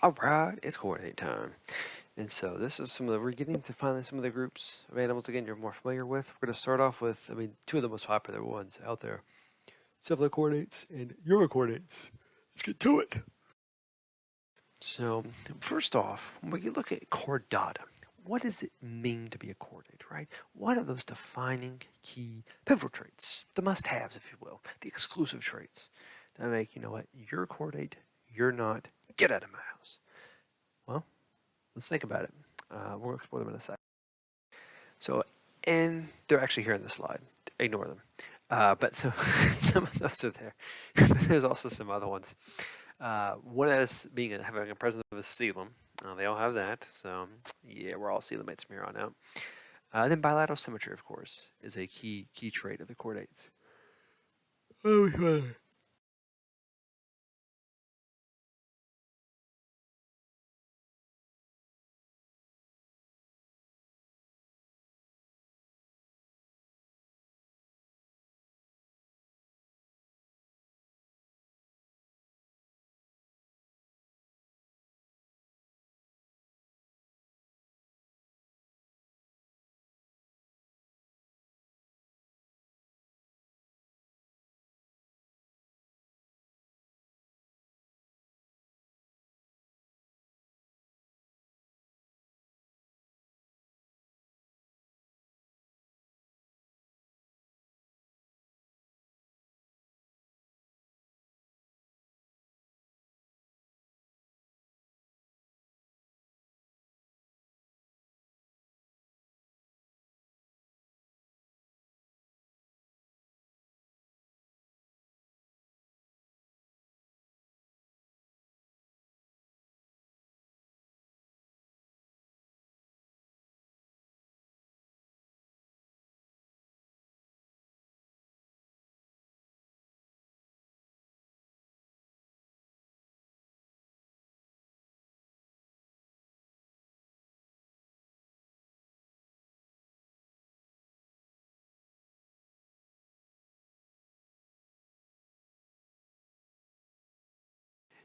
All right, it's chordate time. And so this is we're getting to finally some of the groups of animals again you're more familiar with. We're going to start off with, two of the most popular ones out there, cephalochordates and urochordates. Let's get to it. So first off, when you look at chordata, what does it mean to be a chordate, right? What are those defining key pivotal traits, the must-haves, if you will, the exclusive traits that make, you know what, you're a chordate, you're not, get out of my house? Well, let's think about it. We'll explore them in a sec. So, and they're actually here in the slide. Ignore them. But so some of those are there. But there's also some other ones. One is having a presence of a coelom. They all have that. So yeah, we're all coelomates from here on out. Then bilateral symmetry, of course, is a key trait of the chordates. Oh,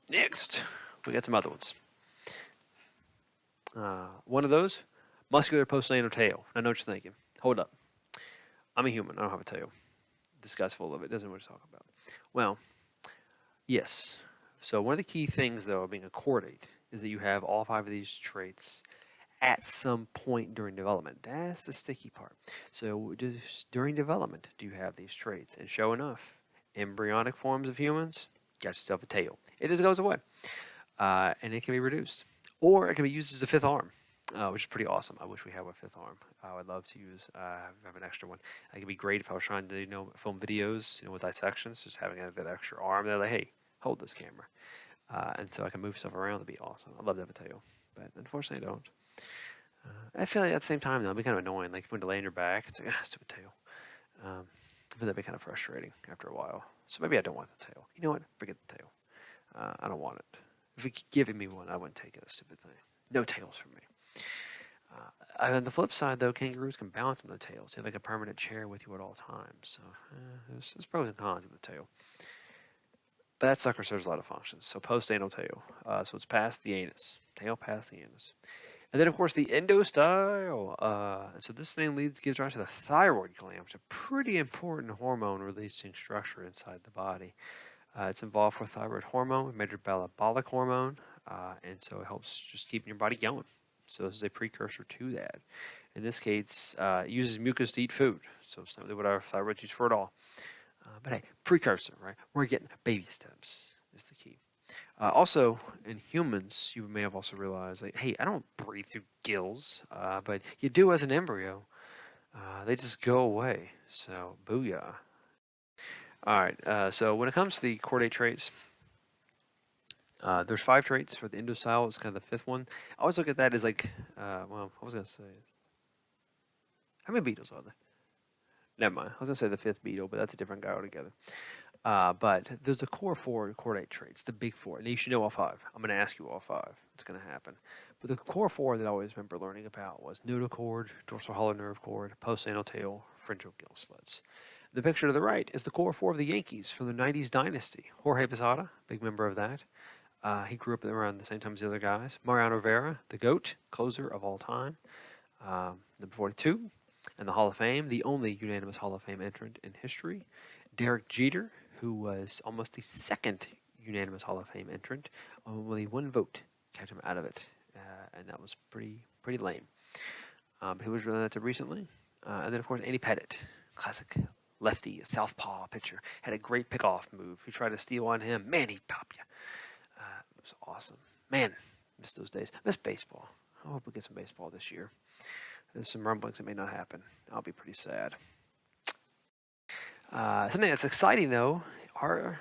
Next, we got some other ones. One of those, muscular postnatal tail. Now, know what you're thinking. Hold up. I'm a human. I don't have a tail. This guy's full of it. Doesn't know what he's talking about. Well, yes. So one of the key things, though, of being a chordate is that you have all five of these traits at some point during development. That's the sticky part. So just during development, do you have these traits? And sure enough, embryonic forms of humans, got yourself a tail. It just goes away. And it can be reduced. Or it can be used as a fifth arm, which is pretty awesome. I wish we had a fifth arm. I would love to have an extra one. It could be great if I was trying to, film videos, with dissections, just having that extra arm. They're like, hey, hold this camera. And so I can move stuff around. That'd be awesome. I'd love to have a tail. But unfortunately, I don't. I feel like at the same time, though, it'd be kind of annoying. Like, if you went to lay on your back, it's like, stupid tail. But that'd be kind of frustrating after a while. So maybe I don't want the tail. You know what? Forget the tail. I don't want it. If you could give me one, I wouldn't take it. That stupid thing. No tails for me. On the flip side, though, kangaroos can balance on their tails. They have like a permanent chair with you at all times. So there's pros and cons of the tail. But that sucker serves a lot of functions. So post-anal tail. So it's past the anus. Tail past the anus. And then, of course, the endostyle. So this thing gives rise to the thyroid gland, which is a pretty important hormone releasing structure inside the body. It's involved with thyroid hormone, measured metabolic hormone, and so it helps just keeping your body going. So this is a precursor to that. In this case, it uses mucus to eat food, so it's not really what our thyroid's used for at all. But hey, precursor, right? We're getting baby steps is the key. Also, in humans, you may have also realized, like, hey, I don't breathe through gills, but you do as an embryo. They just go away. So, booyah. All right, so when it comes to the chordate traits, there's 5 traits for the endostyle. It's kind of the 5th one. I always look at that as like, well, I was going to say, how many beetles are there? Never mind. I was going to say the 5th beetle, but that's a different guy altogether. But there's the core 4 chordate traits, the big 4. And you should know all 5. I'm going to ask you all 5. It's going to happen. But the core 4 that I always remember learning about was notochord, dorsal hollow nerve cord, post-anal tail, pharyngeal gill slits. The picture to the right is the core 4 of the Yankees from the 90s dynasty. Jorge Posada, big member of that. He grew up around the same time as the other guys. Mariano Rivera, the GOAT, closer of all time. Number 42 in the Hall of Fame, the only unanimous Hall of Fame entrant in history. Derek Jeter, who was almost the second unanimous Hall of Fame entrant, only one vote kept him out of it, and that was pretty lame. He was related recently, and then of course Andy Pettitte, classic lefty, southpaw pitcher, had a great pickoff move. You tried to steal on him, man, he'd pop you. It was awesome. Man, miss those days. Miss baseball. I hope we get some baseball this year. There's some rumblings that may not happen. I'll be pretty sad. Something that's exciting though are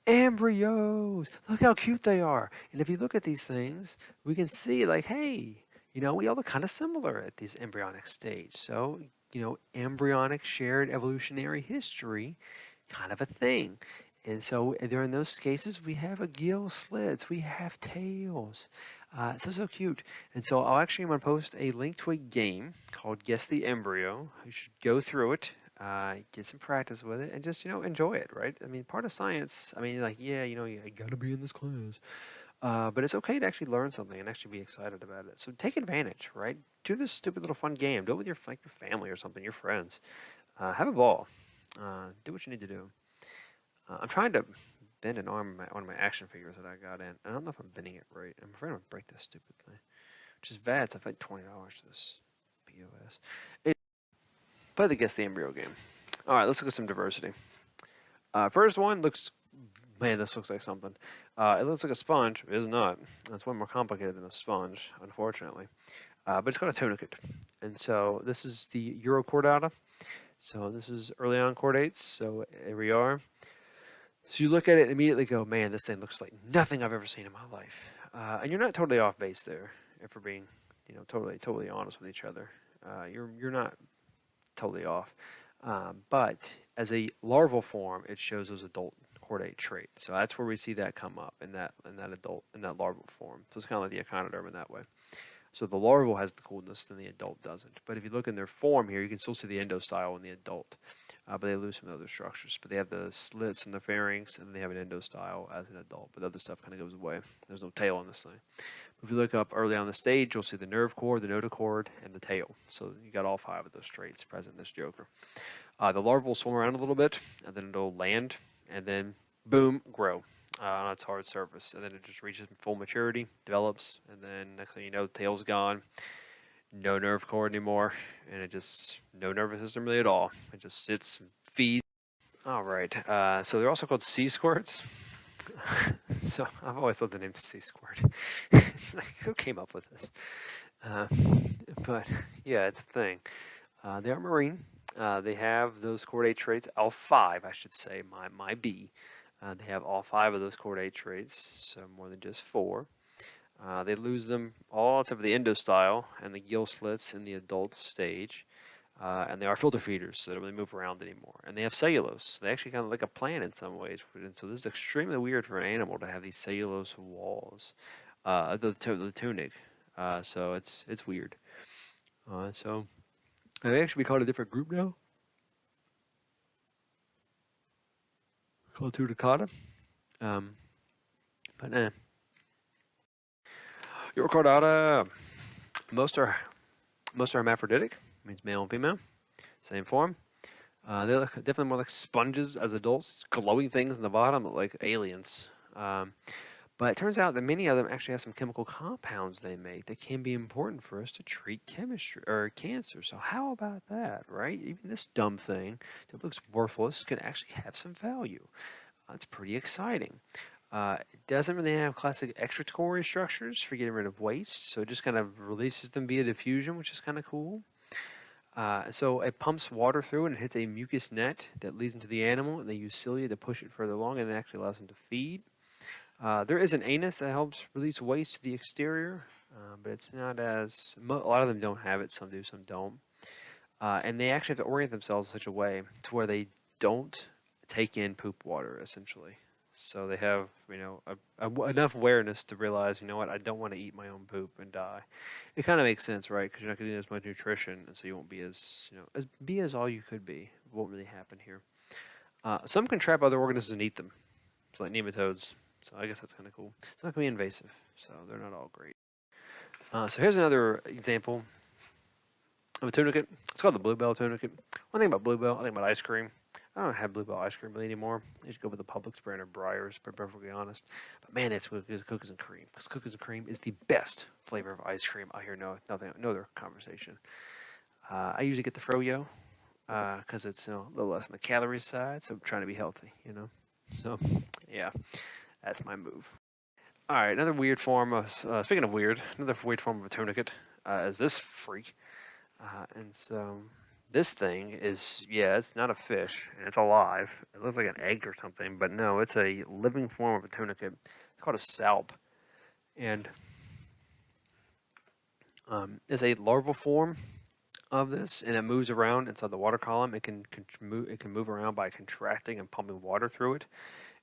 embryos. Look how cute they are. And if you look at these things, we can see like, hey, we all look kind of similar at this embryonic stage. So, embryonic shared evolutionary history, kind of a thing. And so during those cases, we have a gill slits, we have tails. So cute. And so I'm going to post a link to a game called Guess the Embryo. You should go through it, get some practice with it, and just, enjoy it, right? I mean, part of science, you got to be in this class. But it's okay to actually learn something and actually be excited about it. So take advantage, right? Do this stupid little fun game. Do it with your family or something, your friends. Have a ball. Do what you need to do. I'm trying to bend an arm on one of my action figures that I got in. I don't know if I'm bending it right. I'm afraid I'm going to break this stupid thing. Which is bad. It's like $20 for this POS. Play the Guess the Embryo game. All right, let's look at some diversity. First one looks... Man, this looks like something. It looks like a sponge. It is not. It's one more complicated than a sponge, unfortunately. But it's called a tunicate. And so this is the Chordata. So this is early on chordates. So here we are. So you look at it and immediately go, man, this thing looks like nothing I've ever seen in my life. And you're not totally off base there, if we're being, totally honest with each other. You're not totally off. But as a larval form, it shows those adult chordate traits. So that's where we see that come up in that larval form. So it's kind of like the echinoderm in that way. So the larval has the coolness, and the adult doesn't. But if you look in their form here, you can still see the endostyle in the adult. But they lose some other structures. But they have the slits in the pharynx, and they have an endostyle as an adult. But the other stuff kind of goes away. There's no tail on this thing. If you look up early on the stage, you'll see the nerve cord, the notochord, and the tail. So you got all 5 of those traits present in this joker. The larva will swim around a little bit, and then it'll land, and then boom, grow on its hard surface. And then it just reaches full maturity, develops, and then next thing you know, the tail's gone. No nerve cord anymore, and it just, no nervous system really at all. It just sits and feeds. All right, so they're also called sea squirts. So I've always loved the name sea squirt. It's like, who came up with this? But yeah, it's a thing. They are marine. They have those chordate traits, all 5, I should say, my B. They have all 5 of those chordate traits, so more than just 4. They lose them all except for the endostyle and the gill slits in the adult stage. And they are filter feeders, so they don't really move around anymore. And they have cellulose. They actually kind of like a plant in some ways. And so this is extremely weird for an animal to have these cellulose walls, the tunic. So it's weird. So they actually called a different group now, called Tunicata. But your chordata, most are hermaphroditic, means male and female, same form. They look definitely more like sponges as adults, glowing things in the bottom, like aliens. But it turns out that many of them actually have some chemical compounds they make that can be important for us to treat chemistry or cancer. So how about that, right? Even this dumb thing that looks worthless can actually have some value. That's pretty exciting. It doesn't really have classic excretory structures for getting rid of waste, so it just kind of releases them via diffusion, which is kind of cool. So it pumps water through it and hits a mucus net that leads into the animal, and they use cilia to push it further along, and it actually allows them to feed. There is an anus that helps release waste to the exterior, but it's not as... a lot of them don't have it, some do, some don't. And they actually have to orient themselves in such a way to where they don't take in poop water, essentially. So they have, enough awareness to realize, I don't want to eat my own poop and die. It kind of makes sense, right? Because you're not getting as much nutrition, and so you won't be as, as all you could be. It won't really happen here. Some can trap other organisms and eat them, so like nematodes. So I guess that's kind of cool. It's not going to be invasive, so they're not all great. So here's another example of a tunicate. It's called the Bluebell tunicate. One thing about Bluebell, I think about ice cream. I don't have Bluebell ice cream really anymore. I used to go with the Publix brand or Breyers, to be perfectly honest. But man, it's with cookies and cream. Because cookies and cream is the best flavor of ice cream. I hear no other conversation. I usually get the froyo because it's a little less on the calorie side. So I'm trying to be healthy, you know. So yeah, that's my move. All right, another weird form of speaking of weird, another weird form of a tunicate is this freak. And so this thing is, yeah, it's not a fish, and it's alive. It looks like an egg or something, but no, it's a living form of a tunicate. It's called a salp, and it's a larval form of this, and it moves around inside the water column. It can move around by contracting and pumping water through it.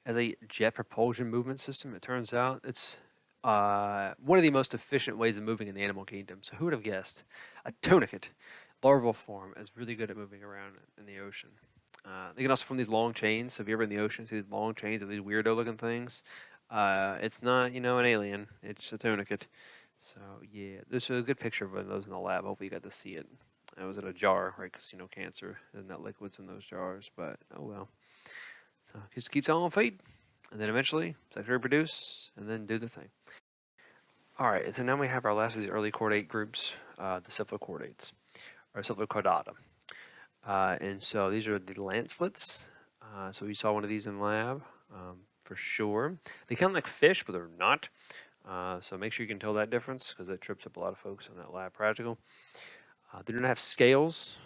As a jet propulsion movement system, it turns out it's one of the most efficient ways of moving in the animal kingdom. So who would have guessed? A tunicate, larval form, is really good at moving around in the ocean. They can also form these long chains. So if you're ever in the ocean, see these long chains of these weirdo-looking things. It's not, an alien. It's a tunicate. So yeah, there's a good picture of one of those in the lab. Hopefully you got to see it. It was in a jar, right? Because cancer isn't that liquids in those jars. But oh well. So it just keeps on feeding, and then eventually sexually reproduce, and then do the thing. All right, so now we have our last of these early chordate groups, the cephalochordates, or cephalochordata. And so these are the lancelets. So you saw one of these in lab, for sure. They kind of like fish, but they're not. So make sure you can tell that difference, because that trips up a lot of folks on that lab practical. They do not have scales.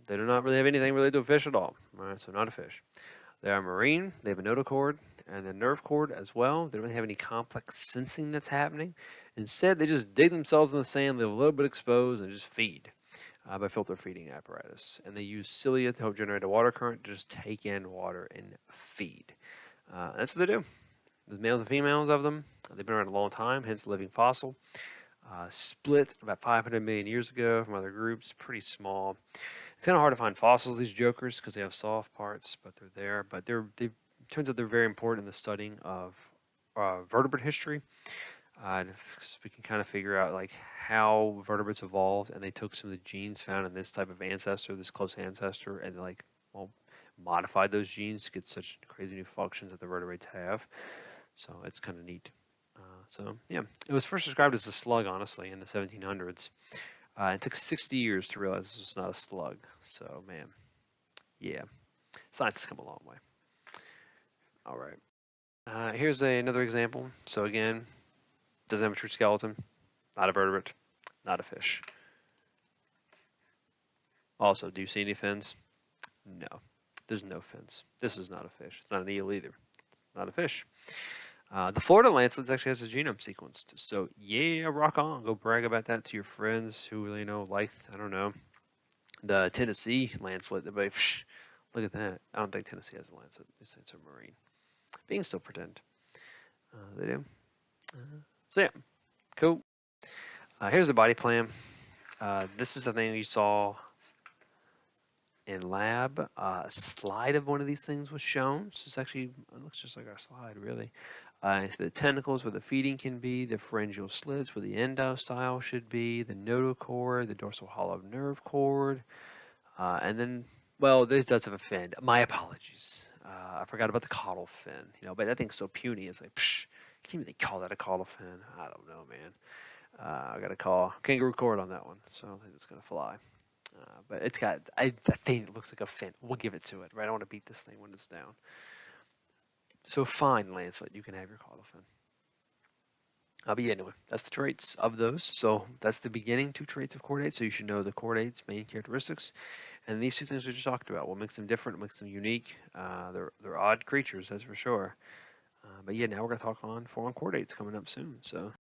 They do not really have anything related to a fish at all. All right, so not a fish. They are marine. They have a notochord and a nerve cord as well. They don't really have any complex sensing that's happening. Instead, they just dig themselves in the sand, live a little bit exposed, and just feed by filter feeding apparatus. And they use cilia to help generate a water current to just take in water and feed. That's what they do. There's males and females of them. They've been around a long time, hence living fossil. Split about 500 million years ago from other groups. Pretty small. It's kind of hard to find fossils of these jokers because they have soft parts, but they're there. But they turns out they're very important in the studying of vertebrate history. We can kind of figure out like how vertebrates evolved, and they took some of the genes found in this type of ancestor, this close ancestor, and modified those genes to get such crazy new functions that the vertebrates have. So it's kind of neat. So yeah, it was first described as a slug, honestly, in the 1700s. It took 60 years to realize this was not a slug. So, man, yeah, science has come a long way. All right. Here's another example. So, again, doesn't have a true skeleton, not a vertebrate, not a fish. Also, do you see any fins? No, there's no fins. This is not a fish. It's not an eel either. It's not a fish. The Florida lancelet actually has a genome sequenced. So, yeah, rock on. Go brag about that to your friends who really know, like, I don't know, the Tennessee lancelet. But look at that. I don't think Tennessee has a lancet. It's a marine. But you can still pretend. They do. So, yeah, cool. Here's the body plan. This is the thing you saw in lab. A slide of one of these things was shown. So it's actually, it looks just like our slide, really. The tentacles where the feeding can be, the pharyngeal slits where the endostyle should be, the notochord, the dorsal hollow nerve cord, and then, well, this does have a fin. My apologies. I forgot about the caudal fin. But that thing's so puny. It's like, psh, can't even call that a caudal fin. I don't know, man. I got to call kangaroo cord on that one. So I don't think it's gonna fly. But it's got, I think it looks like a fin. We'll give it to it, right? I want to beat this thing when it's down. So fine, Lancelet, you can have your caudal fin. But yeah, anyway, that's the traits of those. So that's the beginning 2 traits of chordates. So you should know the chordates' main characteristics. And these 2 things we just talked about, what makes them different, makes them unique. They're odd creatures, that's for sure. But yeah, now we're going to talk on foreign chordates coming up soon. So